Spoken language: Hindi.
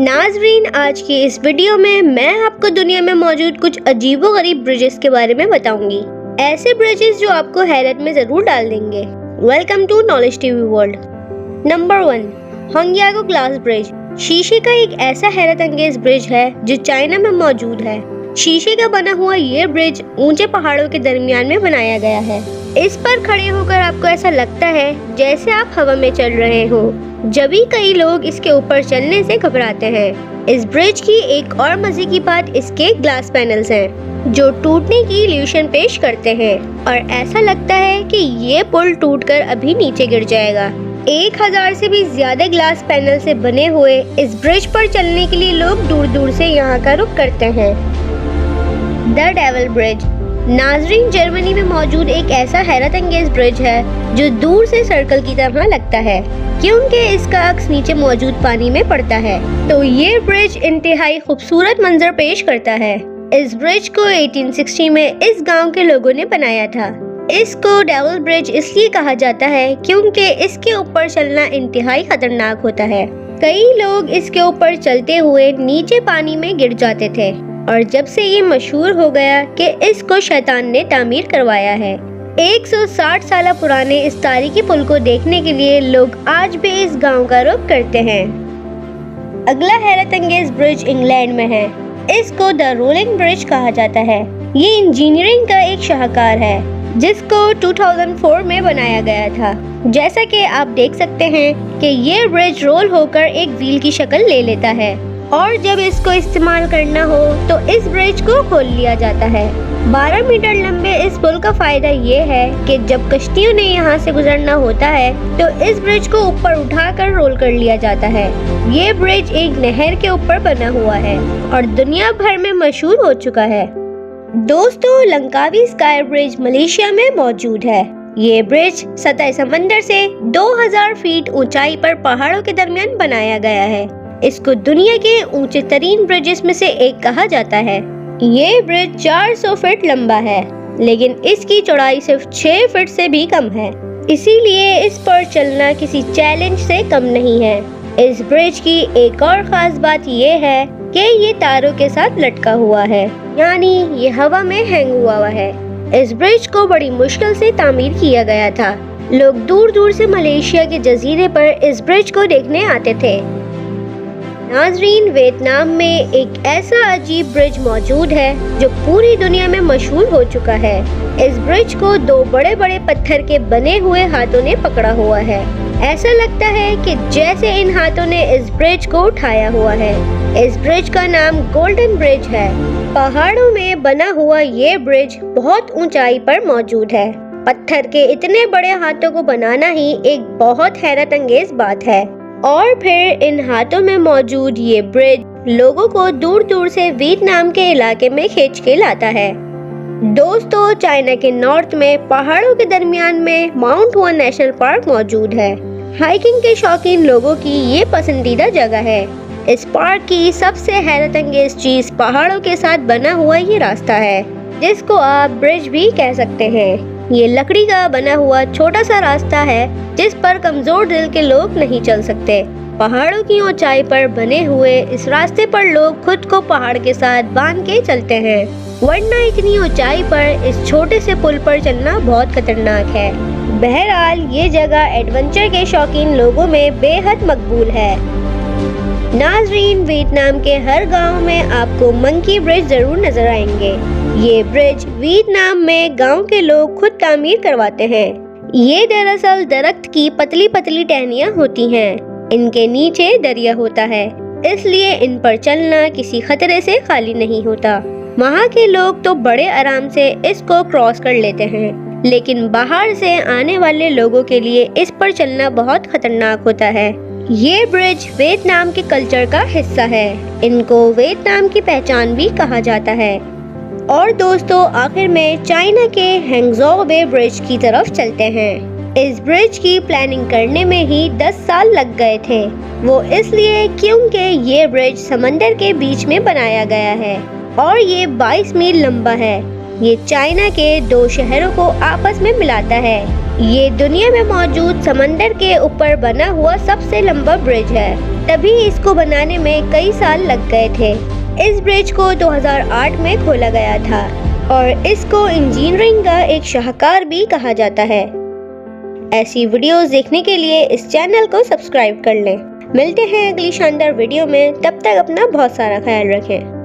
नाज़रीन, आज की इस वीडियो में मैं आपको दुनिया में मौजूद कुछ अजीबोगरीब ब्रिजेस के बारे में बताऊंगी। ऐसे ब्रिजेस जो आपको हैरत में जरूर डाल देंगे। Welcome to knowledge TV world. Number 1, Hongyagu glass bridge. शीशे का एक ऐसा हैरत अंगेज ब्रिज है जो चाइना में मौजूद है। शीशे का बना हुआ ये ब्रिज ऊंचे पहाड़ों के दरमियान में बनाया गया है। इस पर खड़े होकर आपको ऐसा लगता है जैसे आप हवा में चल रहे हो। जब भी कई लोग इसके ऊपर चलने से घबराते हैं। इस ब्रिज की एक और मजे की बात इसके ग्लास पैनल्स हैं, जो टूटने की इल्यूशन पेश करते हैं और ऐसा लगता है कि ये पुल टूटकर अभी नीचे गिर जाएगा। 1000 से भी ज्यादा ग्लास पैनल से बने हुए इस ब्रिज पर चलने के लिए लोग दूर दूर से यहाँ का रुख करते हैं। The devil bridge. नाज़रीन, जर्मनी में मौजूद एक ऐसा हैरत अंगेज ब्रिज है जो दूर से सर्कल की तरह लगता है, क्योंकि इसका अक्स नीचे मौजूद पानी में पड़ता है। तो ये ब्रिज इंतहाई खूबसूरत मंजर पेश करता है। इस ब्रिज को 1860 में इस गांव के लोगों ने बनाया था। इसको डेविल ब्रिज इसलिए कहा जाता है क्योंकि इसके ऊपर चलना इंतहाई खतरनाक होता है। कई लोग इसके ऊपर चलते हुए नीचे पानी में गिर जाते थे और जब से ये मशहूर हो गया कि इसको शैतान ने तामीर करवाया है। 160 साल पुराने इस तारीखी पुल को देखने के लिए लोग आज भी इस गांव का रुख करते हैं। अगला हैरत अंगेज ब्रिज इंग्लैंड में है। इसको द रोलिंग ब्रिज कहा जाता है। ये इंजीनियरिंग का एक शाहकार है जिसको 2004 में बनाया गया था। जैसा कि आप देख सकते हैं कि ये ब्रिज रोल होकर एक व्हील की शक्ल ले लेता है और जब इसको इस्तेमाल करना हो तो इस ब्रिज को खोल लिया जाता है। 12 मीटर लंबे इस पुल का फायदा ये है कि जब कश्तियों ने यहाँ से गुजरना होता है तो इस ब्रिज को ऊपर उठाकर रोल कर लिया जाता है। ये ब्रिज एक नहर के ऊपर बना हुआ है और दुनिया भर में मशहूर हो चुका है। दोस्तों, लंकावी स्काई ब्रिज मलेशिया में मौजूद है। ये ब्रिज सतह समंदर से 2000 फीट ऊंचाई पर पहाड़ों के दरमियान बनाया गया है। इसको दुनिया के ऊंचे तरीन ब्रिजेस में से एक कहा जाता है। ये ब्रिज 400 फीट लंबा है, लेकिन इसकी चौड़ाई सिर्फ 6 फीट से भी कम है। इसीलिए इस पर चलना किसी चैलेंज से कम नहीं है। इस ब्रिज की एक और खास बात ये है कि ये तारों के साथ लटका हुआ है, यानी ये हवा में हैंग हुआ है। इस ब्रिज को बड़ी मुश्किल से तामीर किया गया था। लोग दूर दूर से मलेशिया के जजीरे पर इस ब्रिज को देखने आते थे। नाज़रीन, वियतनाम में एक ऐसा अजीब ब्रिज मौजूद है जो पूरी दुनिया में मशहूर हो चुका है। इस ब्रिज को 2 बड़े बड़े पत्थर के बने हुए हाथों ने पकड़ा हुआ है। ऐसा लगता है कि जैसे इन हाथों ने इस ब्रिज को उठाया हुआ है। इस ब्रिज का नाम गोल्डन ब्रिज है। पहाड़ों में बना हुआ ये ब्रिज बहुत ऊंचाई पर मौजूद है। पत्थर के इतने बड़े हाथों को बनाना ही एक बहुत हैरत अंगेज बात है। और फिर इन हाथों में मौजूद ये ब्रिज लोगों को दूर दूर से वियतनाम के इलाके में खींच के लाता है। दोस्तों, चाइना के नॉर्थ में पहाड़ों के दरमियान में माउंट वन नेशनल पार्क मौजूद है। हाइकिंग के शौकीन लोगों की ये पसंदीदा जगह है। इस पार्क की सबसे हैरत अंगेज चीज पहाड़ों के साथ बना हुआ ये रास्ता है, जिसको आप ब्रिज भी कह सकते हैं। ये लकड़ी का बना हुआ छोटा सा रास्ता है जिस पर कमजोर दिल के लोग नहीं चल सकते। पहाड़ों की ऊंचाई पर बने हुए इस रास्ते पर लोग खुद को पहाड़ के साथ बांध के चलते हैं, वरना इतनी ऊंचाई पर इस छोटे से पुल पर चलना बहुत खतरनाक है। बहरहाल, ये जगह एडवेंचर के शौकीन लोगों में बेहद मकबूल है। नाज़रीन, वियतनाम के हर गांव में आपको मंकी ब्रिज जरूर नजर आएंगे। ये ब्रिज वियतनाम में गांव के लोग खुद तामीर करवाते हैं। ये दरअसल दरख्त की पतली पतली टहनियाँ होती हैं। इनके नीचे दरिया होता है, इसलिए इन पर चलना किसी खतरे से खाली नहीं होता। वहाँ के लोग तो बड़े आराम से इसको क्रॉस कर लेते हैं, लेकिन बाहर से आने वाले लोगों के लिए इस पर चलना बहुत खतरनाक होता है। ये ब्रिज वियतनाम के कल्चर का हिस्सा है। इनको वियतनाम की पहचान भी कहा जाता है। और दोस्तों, आखिर में चाइना के हैंगजो बे ब्रिज की तरफ चलते हैं। इस ब्रिज की प्लानिंग करने में ही 10 साल लग गए थे। वो इसलिए क्योंकि ये ब्रिज समंदर के बीच में बनाया गया है और ये 22 मील लंबा है। ये चाइना के 2 शहरों को आपस में मिलाता है। ये दुनिया में मौजूद समंदर के ऊपर बना हुआ सबसे लंबा ब्रिज है, तभी इसको बनाने में कई साल लग गए थे। इस ब्रिज को 2008 में खोला गया था और इसको इंजीनियरिंग का एक शाहकार भी कहा जाता है। ऐसी वीडियोस देखने के लिए इस चैनल को सब्सक्राइब कर लें। मिलते हैं अगली शानदार वीडियो में, तब तक अपना बहुत सारा ख्याल रखें।